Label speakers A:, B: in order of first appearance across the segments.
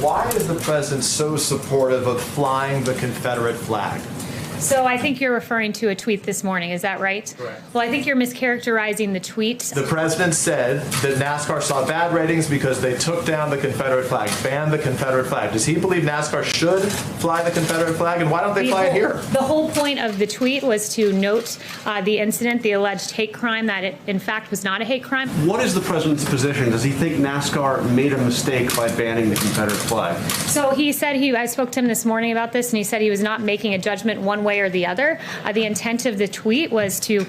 A: Why is the president so supportive of flying the Confederate flag?
B: So I think you're referring to a tweet this morning. Is that right?
A: Correct.
B: Well, I think you're mischaracterizing the tweet.
A: The president said that NASCAR saw bad ratings because they took down the Confederate flag, banned the Confederate flag. Does he believe NASCAR should fly the Confederate flag, and why don't they fly it here?
B: The whole point of the tweet was to note the incident, the alleged hate crime, that it in fact was not a hate crime.
C: What is the president's position? Does he think NASCAR made a mistake by banning the Confederate flag?
B: So he said I spoke to him this morning about this, and he said he was not making a judgment one way or the other. The intent of the tweet was to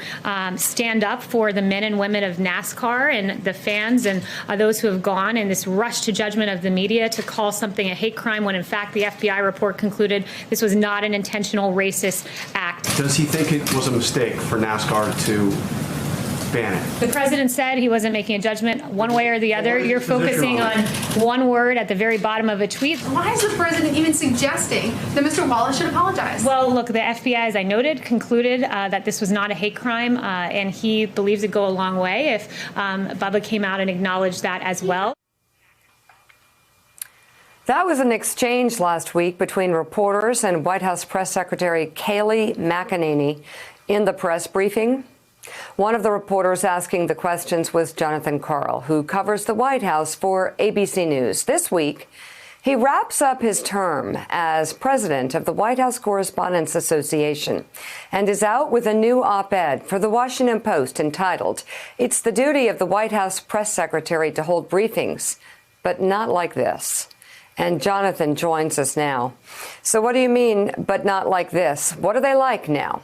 B: stand up for the men and women of NASCAR and the fans and those who have gone in this rush to judgment of the media to call something a hate crime when in fact the FBI report concluded this was not an intentional racist act.
C: Does he think it was a mistake for NASCAR to ban it?
B: The president said he wasn't making a judgment one way or the other. You're focusing on one word at the very bottom of a tweet.
D: Why is the president even suggesting that Mr. Wallace should apologize?
B: Well, look, the FBI, as I noted, concluded that this was not a hate crime, and he believes it'd go a long way if Bubba came out and acknowledged that as well.
E: That was an exchange last week between reporters and White House Press Secretary Kayleigh McEnany in the press briefing. One of the reporters asking the questions was Jonathan Karl, who covers the White House for ABC News. This week, he wraps up his term as president of the White House Correspondents Association and is out with a new op-ed for the Washington Post entitled, "It's the duty of the White House press secretary to hold briefings, but not like this." And Jonathan joins us now. So what do you mean, but not like this? What are they like now?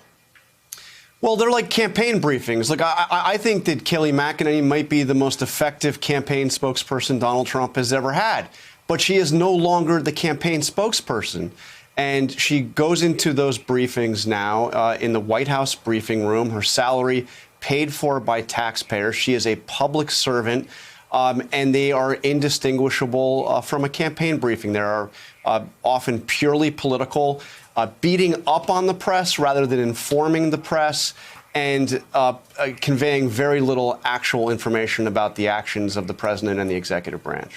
C: Well, they're like campaign briefings. Look, I think that Kayleigh McEnany might be the most effective campaign spokesperson Donald Trump has ever had. But she is no longer the campaign spokesperson. And she goes into those briefings now in the White House briefing room, her salary paid for by taxpayers. She is a public servant, and they are indistinguishable from a campaign briefing. They are often purely political, beating up on the press rather than informing the press, and conveying very little actual information about the actions of the president and the executive branch.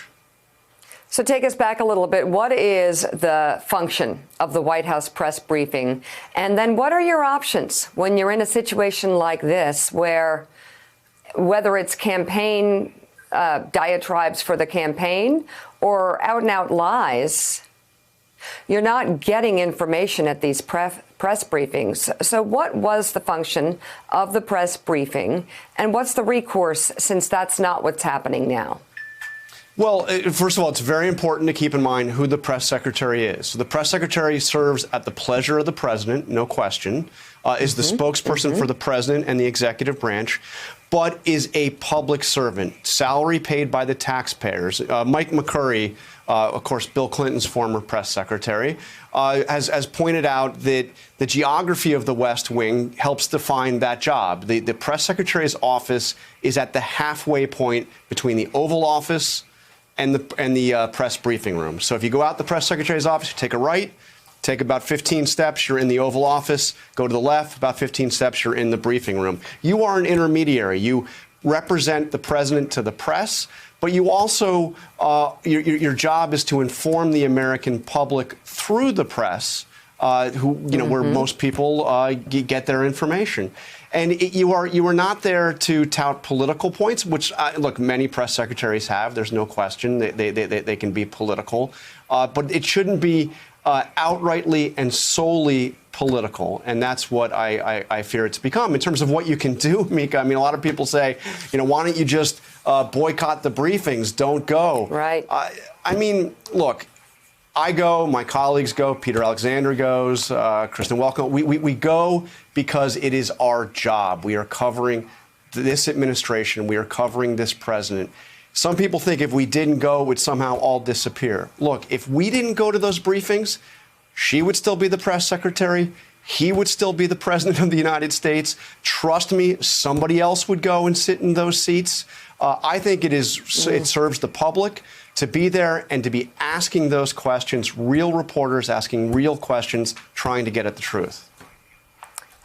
E: So take us back a little bit. What is the function of the White House press briefing? And then what are your options when you're in a situation like this where, whether it's campaign diatribes for the campaign or out-and-out lies, you're not getting information at these press briefings. So what was the function of the press briefing, and what's the recourse since that's not what's happening now?
C: Well, first of all, it's very important to keep in mind who the press secretary is. So the press secretary serves at the pleasure of the president, no question, is the spokesperson for the president and the executive branch, but is a public servant, salary paid by the taxpayers. Mike McCurry, of course, Bill Clinton's former press secretary, has pointed out that the geography of the West Wing helps define that job. The press secretary's office is at the halfway point between the Oval Office and the press briefing room. So if you go out the press secretary's office, you take a right, take about 15 steps, you're in the Oval Office. Go to the left, about 15 steps, you're in the briefing room. You are an intermediary. You represent the president to the press, but you also, your job is to inform the American public through the press, where most people get their information. And you are not there to tout political points, which, look, many press secretaries have. There's no question they can be political. But it shouldn't be outrightly and solely political. And that's what I fear it's become. In terms of what you can do, Mika, I mean, a lot of people say, why don't you just boycott the briefings? Don't go.
E: Right.
C: I mean, look. I go, my colleagues go, Peter Alexander goes, Kristen Welcome. We go because it is our job. We are covering this administration. We are covering this president. Some people think if we didn't go, it would somehow all disappear. Look, if we didn't go to those briefings, she would still be the press secretary. He would still be the president of the United States. Trust me, somebody else would go and sit in those seats. I think it serves the public to be there and to be asking those questions, real reporters asking real questions, trying to get at the truth.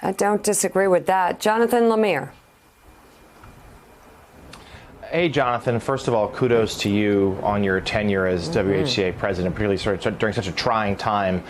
E: I don't disagree with that. Jonathan Lemire.
F: Hey, Jonathan. First of all, kudos to you on your tenure as WHCA president, particularly during such a trying time,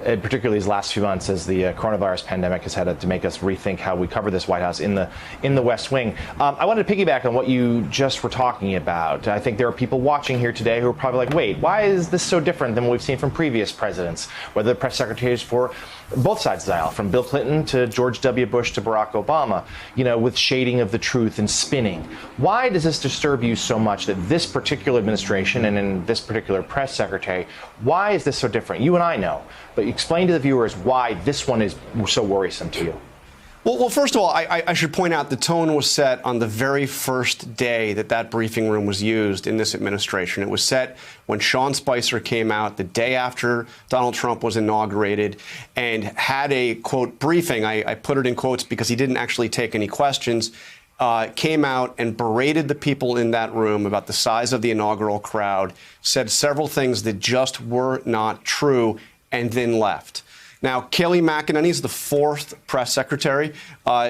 F: particularly these last few months as the coronavirus pandemic has had to make us rethink how we cover this White House in the West Wing. I wanted to piggyback on what you just were talking about. I think there are people watching here today who are probably like, wait, why is this so different than what we've seen from previous presidents, whether the press secretaries for both sides of the aisle, from Bill Clinton to George W. Bush to Barack Obama, with shading of the truth and spinning. Why does this disturb you so much that this particular administration and in this particular press secretary, why is this so different? You and I know, but explain to the viewers why this one is so worrisome to you.
C: Well, first of all, I should point out the tone was set on the very first day that briefing room was used in this administration. It was set when Sean Spicer came out the day after Donald Trump was inaugurated and had a, quote, briefing. I put it in quotes because he didn't actually take any questions. Came out and berated the people in that room about the size of the inaugural crowd, said several things that just were not true, and then left. Now, Kayleigh McEnany is the fourth press secretary.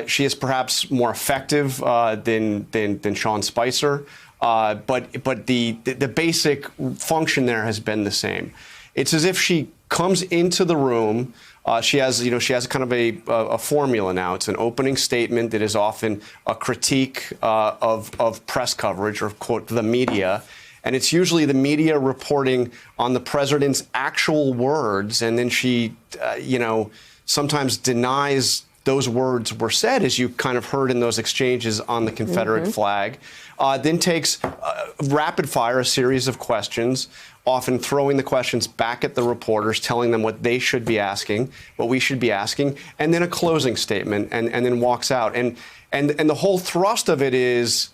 C: She is perhaps more effective than Sean Spicer, but the basic function there has been the same. It's as if she comes into the room. She has kind of a formula now. It's an opening statement that is often a critique of press coverage or, quote, the media. And it's usually the media reporting on the president's actual words. And then she, sometimes denies those words were said, as you kind of heard in those exchanges on the Confederate flag. Then takes rapid fire, a series of questions, often throwing the questions back at the reporters, telling them what they should be asking, what we should be asking, and then a closing statement, and then walks out. And the whole thrust of it is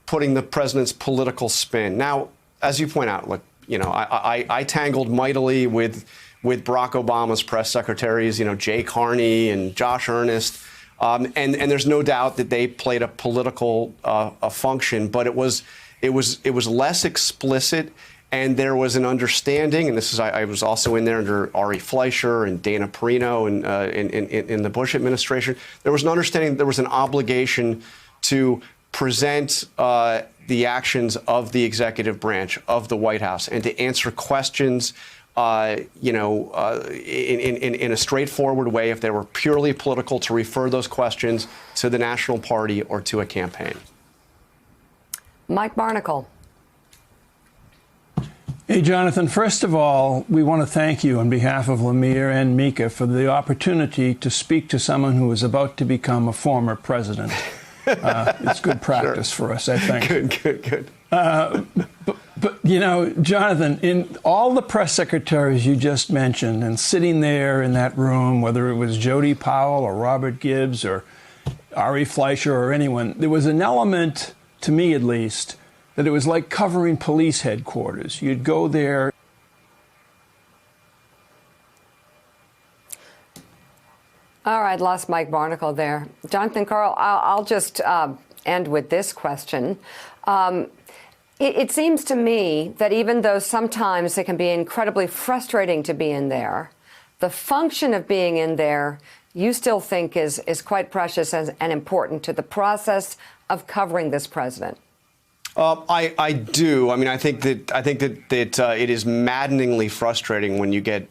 C: putting the president's political spin. Now, as you point out, look, I tangled mightily with Barack Obama's press secretaries, Jay Carney and Josh Earnest, and there's no doubt that they played a political function, but it was less explicit, and there was an understanding, and I was also in there under Ari Fleischer and Dana Perino in the Bush administration. There was an understanding that there was an obligation to present the actions of the executive branch of the White House and to answer questions, in a straightforward way. If they were purely political, to refer those questions to the national party or to a campaign.
E: Mike Barnicle.
G: Hey, Jonathan, first of all, we want to thank you on behalf of Lemire and Mika for the opportunity to speak to someone who is about to become a former president. It's good practice for us, I think. Good. But Jonathan, in all the press secretaries you just mentioned and sitting there in that room, whether it was Jody Powell or Robert Gibbs or Ari Fleischer or anyone, there was an element, to me at least, that it was like covering police headquarters. You'd go there.
E: All right, lost Mike Barnicle there. Jonathan Karl, I'll just end with this question. It seems to me that even though sometimes it can be incredibly frustrating to be in there, the function of being in there you still think is quite precious and important to the process of covering this president.
C: I do. I mean, I think that it is maddeningly frustrating when you get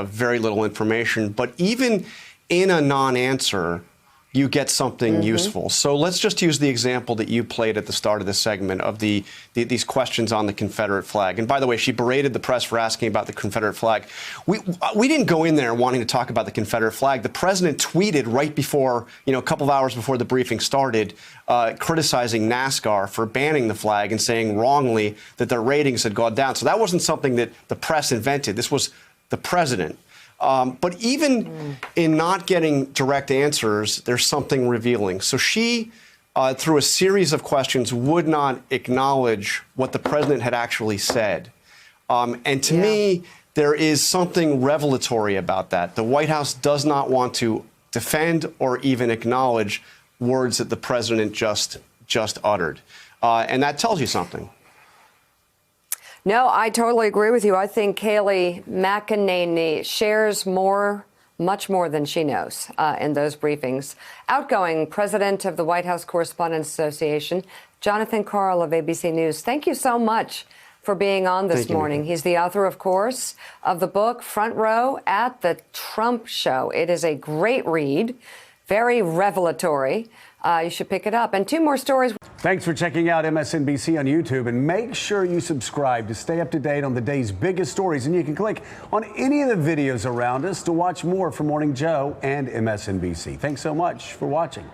C: very little information. But even in a non-answer, you get something useful. So let's just use the example that you played at the start of this segment of these questions on the Confederate flag. And by the way, she berated the press for asking about the Confederate flag. We didn't go in there wanting to talk about the Confederate flag. The president tweeted right before, a couple of hours before the briefing started, criticizing NASCAR for banning the flag and saying wrongly that their ratings had gone down. So that wasn't something that the press invented. This was the president. But even in not getting direct answers, there's something revealing. So she, through a series of questions, would not acknowledge what the president had actually said. And to me, there is something revelatory about that. The White House does not want to defend or even acknowledge words that the president just uttered. And that tells you something.
E: No, I totally agree with you. I think Kayleigh McEnany shares more much more than she knows in those briefings. Outgoing president of the White House Correspondents Association, Jonathan Karl of ABC News, thank you so much for being on this morning. He's the author, of course, of the book Front Row at the Trump Show. It is a great read, very revelatory. You should pick it up. And 2 more stories.
H: Thanks for checking out MSNBC on YouTube, and make sure you subscribe to stay up to date on the day's biggest stories. And you can click on any of the videos around us to watch more from Morning Joe and MSNBC. Thanks so much for watching.